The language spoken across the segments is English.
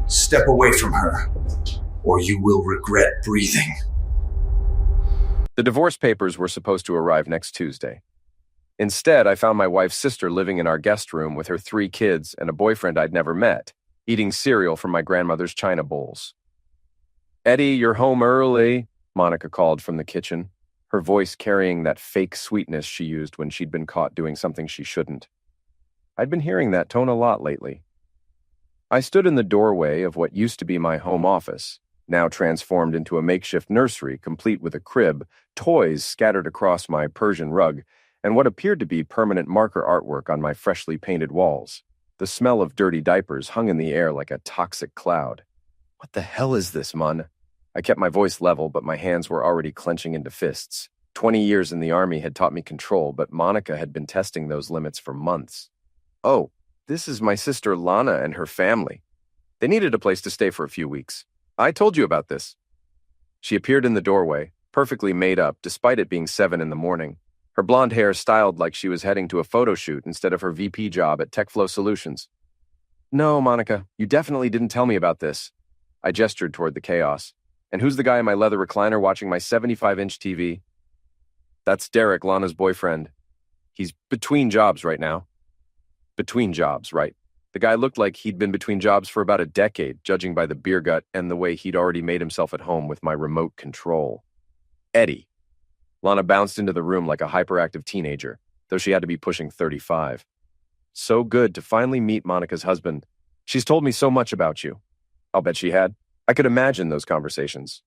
Step away from her, or you will regret breathing. The divorce papers were supposed to arrive next Tuesday. Instead, I found my wife's sister living in our guest room with her 3 kids and a boyfriend I'd never met, eating cereal from my grandmother's china bowls. "Eddie, you're home early," Monica called from the kitchen, her voice carrying that fake sweetness she used when she'd been caught doing something she shouldn't. I'd been hearing that tone a lot lately. I stood in the doorway of what used to be my home office, now transformed into a makeshift nursery complete with a crib, toys scattered across my Persian rug, and what appeared to be permanent marker artwork on my freshly painted walls. The smell of dirty diapers hung in the air like a toxic cloud. "What the hell is this, Mon?" I kept my voice level, but my hands were already clenching into fists. 20 years in the army had taught me control, but Monica had been testing those limits for months. "Oh, this is my sister Lana and her family. They needed a place to stay for a few weeks. I told you about this." She appeared in the doorway, perfectly made up, despite it being 7 in the morning. Her blonde hair styled like she was heading to a photo shoot instead of her VP job at TechFlow Solutions. "No, Monica, you definitely didn't tell me about this." I gestured toward the chaos. "And who's the guy in my leather recliner watching my 75-inch TV? "That's Derek, Lana's boyfriend. He's between jobs right now." Between jobs, right? The guy looked like he'd been between jobs for about a decade, judging by the beer gut and the way he'd already made himself at home with my remote control. "Eddie." Lana bounced into the room like a hyperactive teenager, though she had to be pushing 35. "So good to finally meet Monica's husband. She's told me so much about you." I'll bet she had. I could imagine those conversations.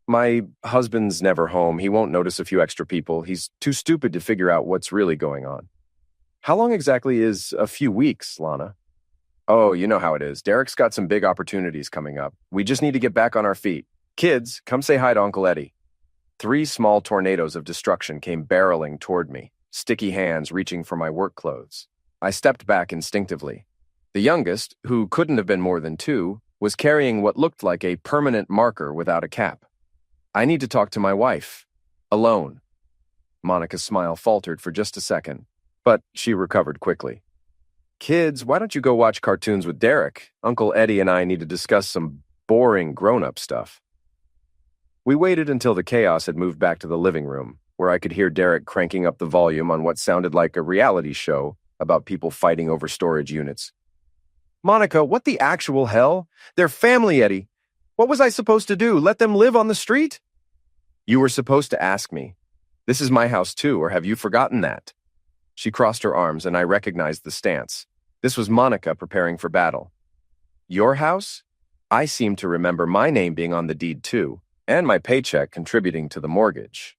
"My husband's never home. He won't notice a few extra people. He's too stupid to figure out what's really going on." "How long exactly is a few weeks, Lana?" "Oh, you know how it is. Derek's got some big opportunities coming up. We just need to get back on our feet. Kids, come say hi to Uncle Eddie." 3 small tornadoes of destruction came barreling toward me, sticky hands reaching for my work clothes. I stepped back instinctively. The youngest, who couldn't have been more than 2, was carrying what looked like a permanent marker without a cap. "I need to talk to my wife. Alone." Monica's smile faltered for just a second, but she recovered quickly. "Kids, why don't you go watch cartoons with Derek? Uncle Eddie and I need to discuss some boring grown-up stuff." We waited until the chaos had moved back to the living room, where I could hear Derek cranking up the volume on what sounded like a reality show about people fighting over storage units. "Monica, what the actual hell? They're family, Eddie. What was I supposed to do? Let them live on the street?" "You were supposed to ask me. This is my house too, or have you forgotten that?" She crossed her arms, and I recognized the stance. This was Monica preparing for battle. "Your house? I seem to remember my name being on the deed too, and my paycheck contributing to the mortgage."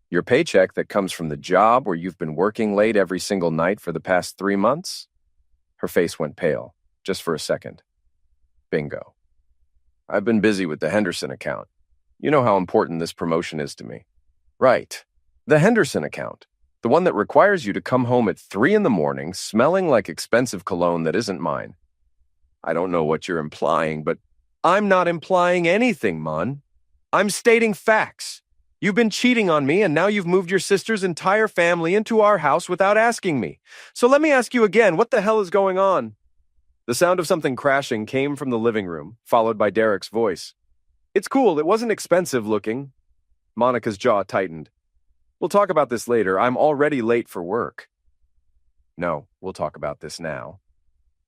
"Your paycheck that comes from the job where you've been working late every single night for the past 3 months?" Her face went pale, just for a second. "Bingo. I've been busy with the Henderson account. You know how important this promotion is to me." "Right. The Henderson account. The one that requires you to come home at 3 in the morning, smelling like expensive cologne that isn't mine." "I don't know what you're implying, but—" "I'm not implying anything, Mon. I'm stating facts. You've been cheating on me, and now you've moved your sister's entire family into our house without asking me. So let me ask you again, what the hell is going on?" The sound of something crashing came from the living room, followed by Derek's voice. "It's cool, it wasn't expensive looking." Monica's jaw tightened. "We'll talk about this later. I'm already late for work." "No, we'll talk about this now."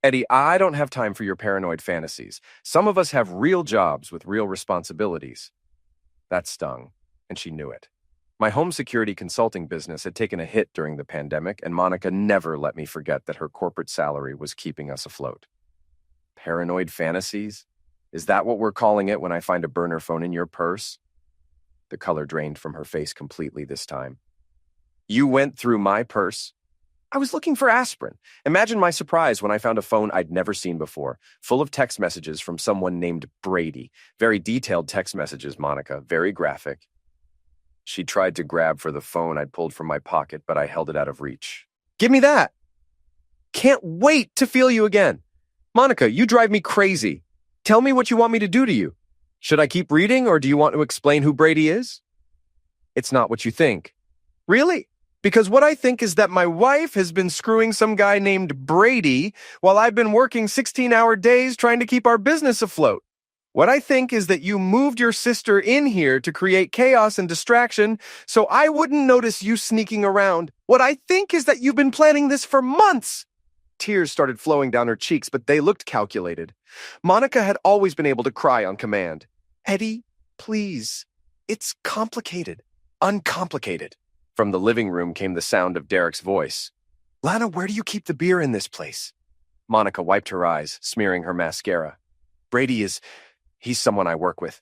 "Eddie, I don't have time for your paranoid fantasies. Some of us have real jobs with real responsibilities." That stung, and she knew it. My home security consulting business had taken a hit during the pandemic, and Monica never let me forget that her corporate salary was keeping us afloat. Paranoid fantasies? Is that what we're calling it when I find a burner phone in your purse? The color drained from her face completely this time. "You went through my purse?" "I was looking for aspirin. Imagine my surprise when I found a phone I'd never seen before, full of text messages from someone named Brady. Very detailed text messages, Monica, very graphic." She tried to grab for the phone I'd pulled from my pocket, but I held it out of reach. "Give me that!" "Can't wait to feel you again. Monica, you drive me crazy. Tell me what you want me to do to you. Should I keep reading, or do you want to explain who Brady is?" "It's not what you think." "Really? Because what I think is that my wife has been screwing some guy named Brady while I've been working 16-hour days trying to keep our business afloat. What I think is that you moved your sister in here to create chaos and distraction so I wouldn't notice you sneaking around. What I think is that you've been planning this for months. Tears started flowing down her cheeks, but they looked calculated. Monica had always been able to cry on command. Eddie, please. It's complicated. Uncomplicated. From the living room came the sound of Derek's voice. Lana, where do you keep the beer in this place? Monica wiped her eyes, smearing her mascara. Brady he's someone I work with.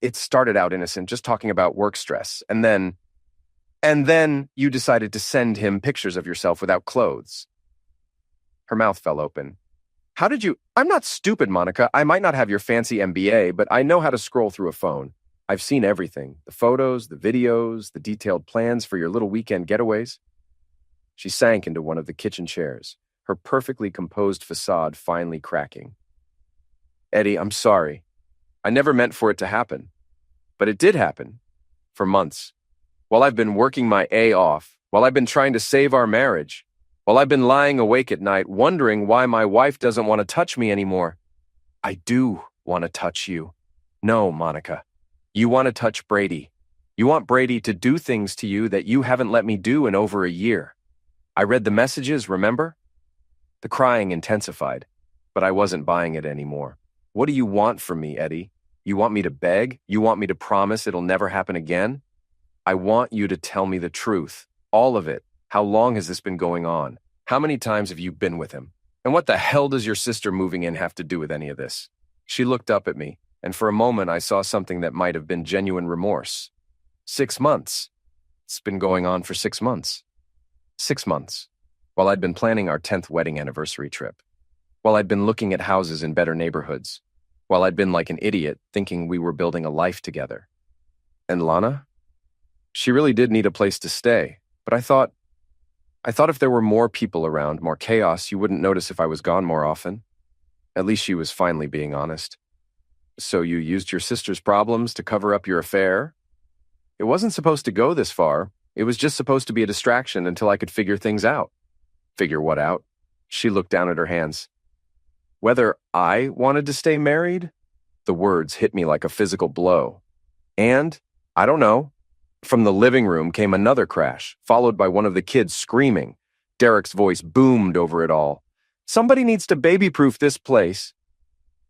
It started out innocent, just talking about work stress, and then you decided to send him pictures of yourself without clothes. Her mouth fell open. How did you? I'm not stupid, Monica. I might not have your fancy MBA, but I know how to scroll through a phone. I've seen everything. The photos, the videos, the detailed plans for your little weekend getaways. She sank into one of the kitchen chairs, her perfectly composed facade finally cracking. Eddie, I'm sorry. I never meant for it to happen. But it did happen. For months. While I've been working my A off, while I've been trying to save our marriage, while I've been lying awake at night wondering why my wife doesn't want to touch me anymore. I do want to touch you. No, Monica. You want to touch Brady. You want Brady to do things to you that you haven't let me do in over a year. I read the messages, remember? The crying intensified, but I wasn't buying it anymore. What do you want from me, Eddie? You want me to beg? You want me to promise it'll never happen again? I want you to tell me the truth. All of it. How long has this been going on? How many times have you been with him? And what the hell does your sister moving in have to do with any of this? She looked up at me, and for a moment I saw something that might have been genuine remorse. 6 months. It's been going on for 6 months. 6 months. While I'd been planning our 10th wedding anniversary trip. While I'd been looking at houses in better neighborhoods. While I'd been like an idiot, thinking we were building a life together. And Lana? She really did need a place to stay, but I thought if there were more people around, more chaos, you wouldn't notice if I was gone more often. At least she was finally being honest. So you used your sister's problems to cover up your affair? It wasn't supposed to go this far. It was just supposed to be a distraction until I could figure things out. Figure what out? She looked down at her hands. Whether I wanted to stay married? The words hit me like a physical blow. And, I don't know. From the living room came another crash, followed by one of the kids screaming. Derek's voice boomed over it all. Somebody needs to baby-proof this place.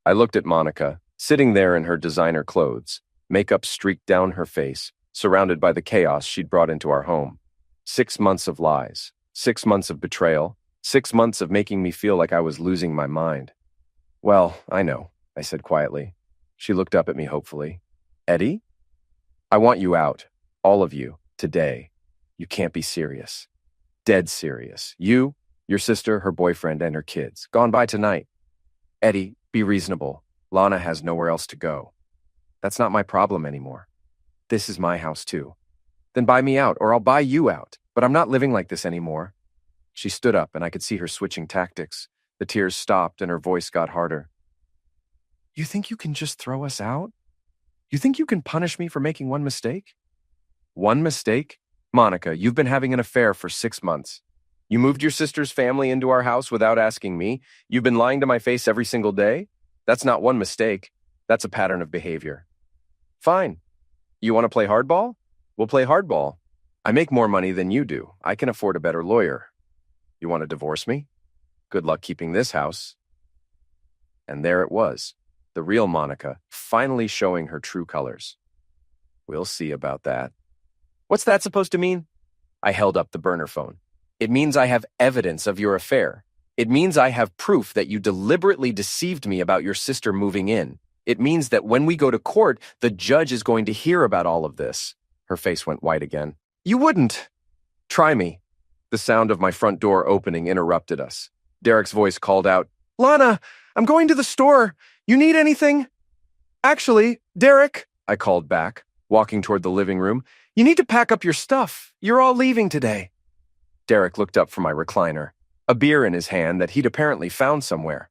I looked at Monica, sitting there in her designer clothes, makeup streaked down her face, surrounded by the chaos she'd brought into our home. 6 months of lies, 6 months of betrayal, 6 months of making me feel like I was losing my mind. Well, I know, I said quietly. She looked up at me hopefully. Eddie? I want you out. All of you, today. You can't be serious. Dead serious. You, your sister, her boyfriend, and her kids. Gone by tonight. Eddie, be reasonable. Lana has nowhere else to go. That's not my problem anymore. This is my house too. Then buy me out, or I'll buy you out. But I'm not living like this anymore. She stood up, and I could see her switching tactics. The tears stopped, and her voice got harder. You think you can just throw us out? You think you can punish me for making one mistake? One mistake? Monica, you've been having an affair for 6 months. You moved your sister's family into our house without asking me. You've been lying to my face every single day. That's not one mistake. That's a pattern of behavior. Fine. You want to play hardball? We'll play hardball. I make more money than you do. I can afford a better lawyer. You want to divorce me? Good luck keeping this house. And there it was, the real Monica, finally showing her true colors. We'll see about that. What's that supposed to mean? I held up the burner phone. It means I have evidence of your affair. It means I have proof that you deliberately deceived me about your sister moving in. It means that when we go to court, the judge is going to hear about all of this. Her face went white again. You wouldn't. Try me. The sound of my front door opening interrupted us. Derek's voice called out, Lana, I'm going to the store. You need anything? Actually, Derek, I called back, walking toward the living room, you need to pack up your stuff. You're all leaving today. Derek looked up from my recliner, a beer in his hand that he'd apparently found somewhere.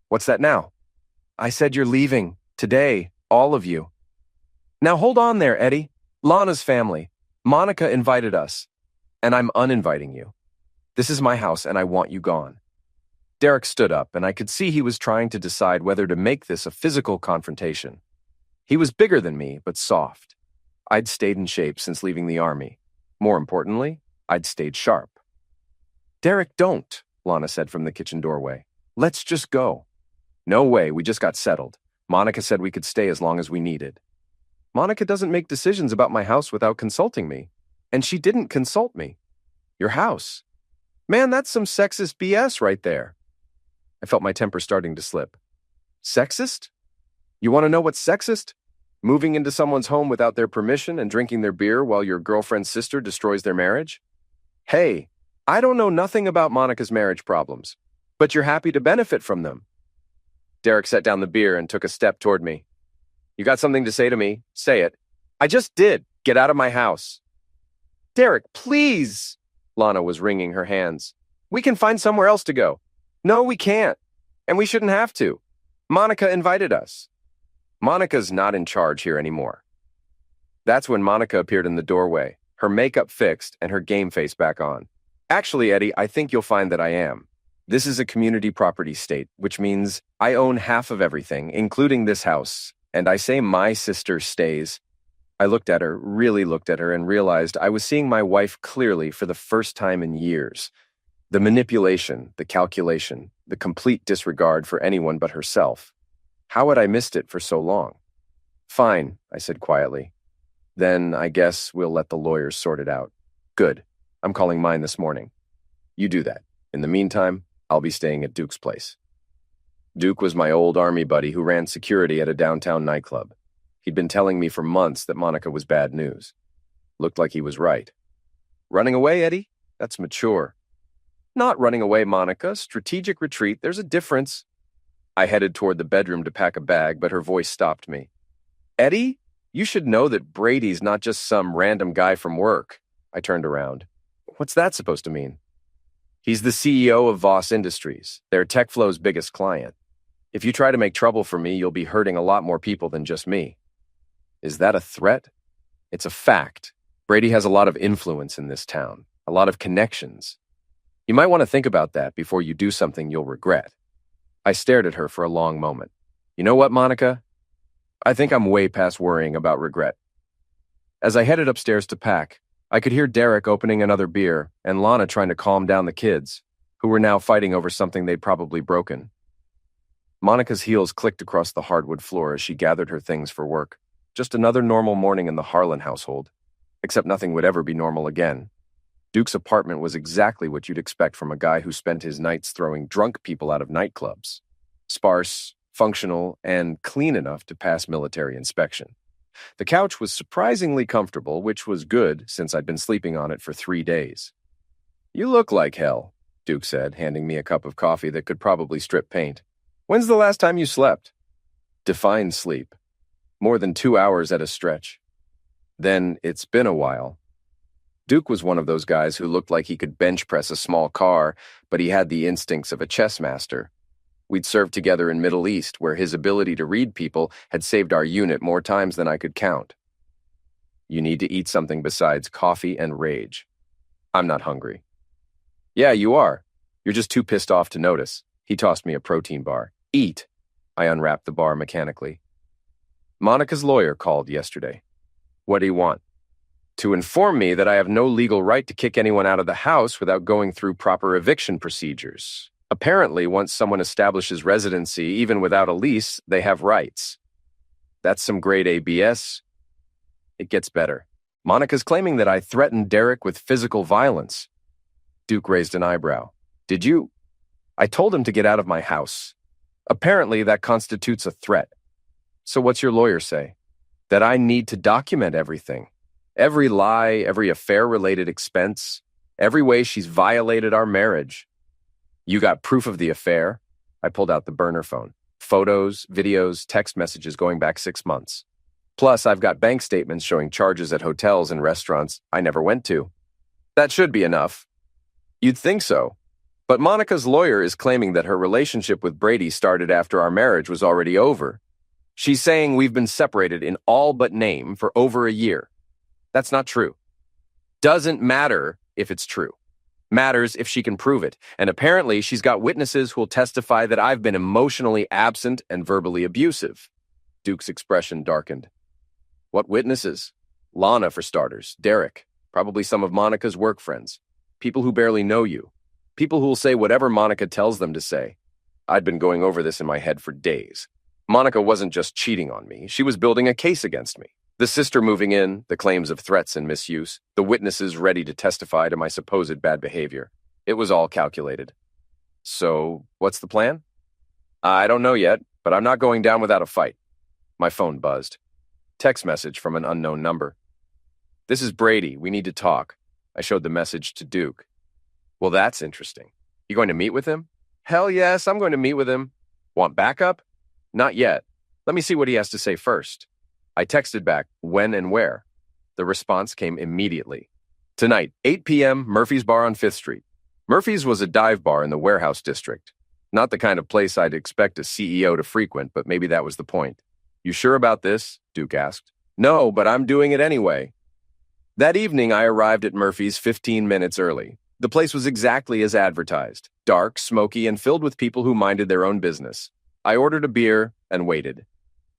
What's that now? I said you're leaving. Today, all of you. Now hold on there, Eddie. Lana's family. Monica invited us. and I'm uninviting you. This is my house, and I want you gone." Derek stood up, and I could see he was trying to decide whether to make this a physical confrontation. He was bigger than me, but soft. I'd stayed in shape since leaving the army. More importantly, I'd stayed sharp. "Derek, don't," Lana said from the kitchen doorway. "Let's just go." "No way, we just got settled. Monica said we could stay as long as we needed." "Monica doesn't make decisions about my house without consulting me. And she didn't consult me." "Your house? Man, that's some sexist BS right there." I felt my temper starting to slip. "Sexist? You want to know what's sexist? Moving into someone's home without their permission and drinking their beer while your girlfriend's sister destroys their marriage? Hey, I don't know nothing about Monica's marriage problems, but you're happy to benefit from them." Derek set down the beer and took a step toward me. "You got something to say to me? Say it." "I just did. Get out of my house." "Derek, please!" Lana was wringing her hands. "We can find somewhere else to go." "No, we can't. And we shouldn't have to. Monica invited us." "Monica's not in charge here anymore." That's when Monica appeared in the doorway, her makeup fixed and her game face back on. "Actually, Eddie, I think you'll find that I am. This is a community property state, which means I own half of everything, including this house, and I say my sister stays." I looked at her, really looked at her, and realized I was seeing my wife clearly for the first time in years. The manipulation, the calculation, the complete disregard for anyone but herself. How had I missed it for so long? "Fine," I said quietly. "Then I guess we'll let the lawyers sort it out." "Good. I'm calling mine this morning. You do that. In the meantime, I'll be staying at Duke's place." Duke was my old army buddy who ran security at a downtown nightclub. He'd been telling me for months that Monica was bad news. Looked like he was right. "Running away, Eddie? That's mature." "Not running away, Monica. Strategic retreat. There's a difference." I headed toward the bedroom to pack a bag, but her voice stopped me. "Eddie, you should know that Brady's not just some random guy from work." I turned around. "What's that supposed to mean?" "He's the CEO of Voss Industries. They're TechFlow's biggest client. If you try to make trouble for me, you'll be hurting a lot more people than just me." "Is that a threat?" "It's a fact. Brady has a lot of influence in this town, a lot of connections. You might want to think about that before you do something you'll regret." I stared at her for a long moment. "You know what, Monica? I think I'm way past worrying about regret." As I headed upstairs to pack, I could hear Derek opening another beer and Lana trying to calm down the kids, who were now fighting over something they'd probably broken. Monica's heels clicked across the hardwood floor as she gathered her things for work. Just another normal morning in the Harlan household, except nothing would ever be normal again. Duke's apartment was exactly what you'd expect from a guy who spent his nights throwing drunk people out of nightclubs. Sparse, functional, and clean enough to pass military inspection. The couch was surprisingly comfortable, which was good since I'd been sleeping on it for 3 days. "You look like hell," Duke said, handing me a cup of coffee that could probably strip paint. "When's the last time you slept?" "Define sleep. More than 2 hours at a stretch." "Then it's been a while." Duke was one of those guys who looked like he could bench press a small car, but he had the instincts of a chess master. We'd served together in Middle East, where his ability to read people had saved our unit more times than I could count. "You need to eat something besides coffee and rage." "I'm not hungry." "Yeah, you are. You're just too pissed off to notice." He tossed me a protein bar. "Eat." I unwrapped the bar mechanically. "Monica's lawyer called yesterday." "What do you want?" "To inform me that I have no legal right to kick anyone out of the house without going through proper eviction procedures. Apparently, once someone establishes residency, even without a lease, they have rights." "That's some grade A BS. It gets better. Monica's claiming that I threatened Derek with physical violence." Duke raised an eyebrow. "Did you?" "I told him to get out of my house. Apparently, that constitutes a threat." "So what's your lawyer say?" "That I need to document everything. Every lie, every affair-related expense, every way she's violated our marriage." "You got proof of the affair?" I pulled out the burner phone. "Photos, videos, text messages going back 6 months. Plus, I've got bank statements showing charges at hotels and restaurants I never went to." "That should be enough." "You'd think so. But Monica's lawyer is claiming that her relationship with Brady started after our marriage was already over. She's saying we've been separated in all but name for over a year. That's not true." "Doesn't matter. if it's true. Matters if she can prove it, and apparently she's got witnesses who'll testify that I've been emotionally absent and verbally abusive. Duke's expression darkened. What witnesses? Lana, for starters. Derek. Probably some of Monica's work friends. People who barely know you. People who'll say whatever Monica tells them to say. I'd been going over this in my head for days. Monica wasn't just cheating on me, she was building a case against me. The sister moving in, the claims of threats and misuse, the witnesses ready to testify to my supposed bad behavior. It was all calculated. So, what's the plan? I don't know yet, but I'm not going down without a fight. My phone buzzed. Text message from an unknown number. This is Brady. We need to talk. I showed the message to Duke. Well, that's interesting. You going to meet with him? Hell yes, I'm going to meet with him. Want backup? Not yet. Let me see what he has to say first. I texted back, when and where. The response came immediately. Tonight, 8 p.m., Murphy's Bar on 5th Street. Murphy's was a dive bar in the warehouse district. Not the kind of place I'd expect a CEO to frequent, but maybe that was the point. You sure about this? Duke asked. No, but I'm doing it anyway. That evening, I arrived at Murphy's 15 minutes early. The place was exactly as advertised. Dark, smoky, and filled with people who minded their own business. I ordered a beer and waited.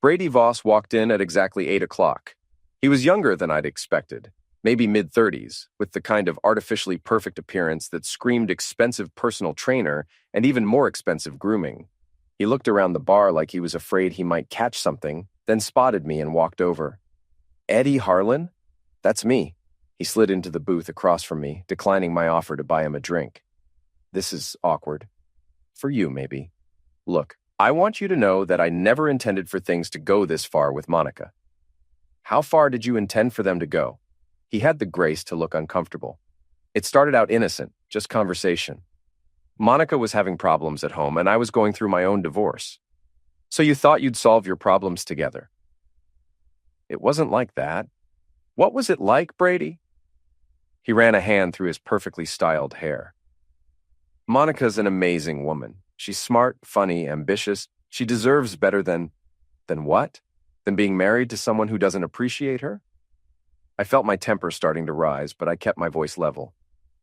Brady Voss walked in at exactly 8 o'clock. He was younger than I'd expected, maybe mid-30s, with the kind of artificially perfect appearance that screamed expensive personal trainer and even more expensive grooming. He looked around the bar like he was afraid he might catch something, then spotted me and walked over. Eddie Harlan? That's me. He slid into the booth across from me, declining my offer to buy him a drink. This is awkward. For you, maybe. Look, I want you to know that I never intended for things to go this far with Monica. How far did you intend for them to go? He had the grace to look uncomfortable. It started out innocent, just conversation. Monica was having problems at home, and I was going through my own divorce. So you thought you'd solve your problems together. It wasn't like that. What was it like, Brady? He ran a hand through his perfectly styled hair. Monica's an amazing woman. She's smart, funny, ambitious. She deserves better than what? Than being married to someone who doesn't appreciate her? I felt my temper starting to rise, but I kept my voice level.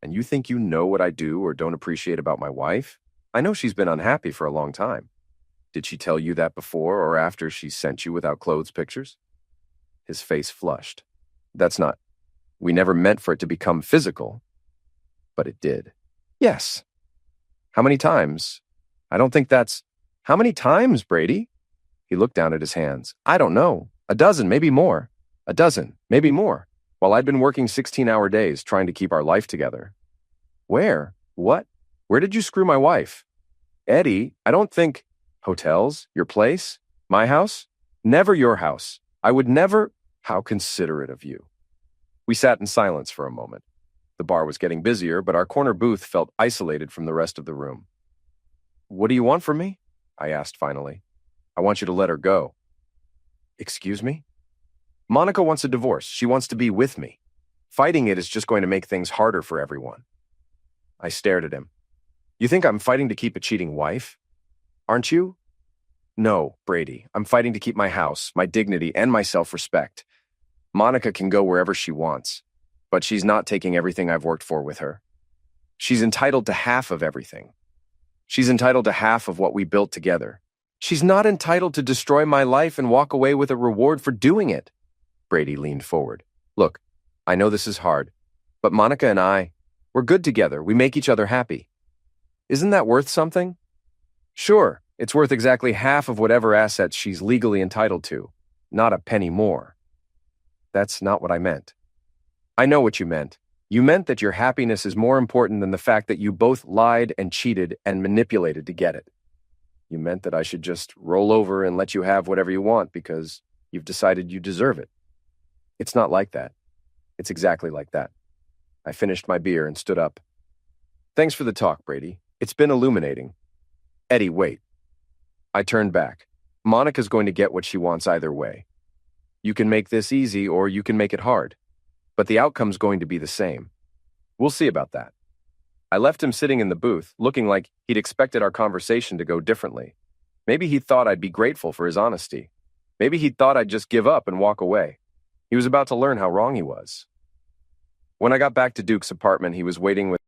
And you think you know what I do or don't appreciate about my wife? I know she's been unhappy for a long time. Did she tell you that before or after she sent you without clothes pictures? His face flushed. That's not. We never meant for it to become physical. But it did. Yes. How many times? I don't think that's... How many times, Brady? He looked down at his hands. I don't know. 12, maybe more. 12, maybe more. While I'd been working 16-hour days trying to keep our life together. Where? What? Where did you screw my wife? Eddie, I don't think... Hotels? Your place? My house? Never your house. I would never... How considerate of you. We sat in silence for a moment. The bar was getting busier, but our corner booth felt isolated from the rest of the room. What do you want from me? I asked finally. I want you to let her go. Excuse me? Monica wants a divorce. She wants to be with me. Fighting it is just going to make things harder for everyone. I stared at him. You think I'm fighting to keep a cheating wife? Aren't you? No, Brady. I'm fighting to keep my house, my dignity, and my self-respect. Monica can go wherever she wants, but she's not taking everything I've worked for with her. She's entitled to half of everything. She's entitled to half of what we built together. She's not entitled to destroy my life and walk away with a reward for doing it. Brady leaned forward. Look, I know this is hard, but Monica and we're good together. We make each other happy. Isn't that worth something? Sure, it's worth exactly half of whatever assets she's legally entitled to, not a penny more. That's not what I meant. I know what you meant. You meant that your happiness is more important than the fact that you both lied and cheated and manipulated to get it. You meant that I should just roll over and let you have whatever you want because you've decided you deserve it. It's not like that. It's exactly like that. I finished my beer and stood up. Thanks for the talk, Brady. It's been illuminating. Eddie, wait. I turned back. Monica's going to get what she wants either way. You can make this easy or you can make it hard. But the outcome's going to be the same. We'll see about that. I left him sitting in the booth, looking like he'd expected our conversation to go differently. Maybe he thought I'd be grateful for his honesty. Maybe he thought I'd just give up and walk away. He was about to learn how wrong he was. When I got back to Duke's apartment, he was waiting with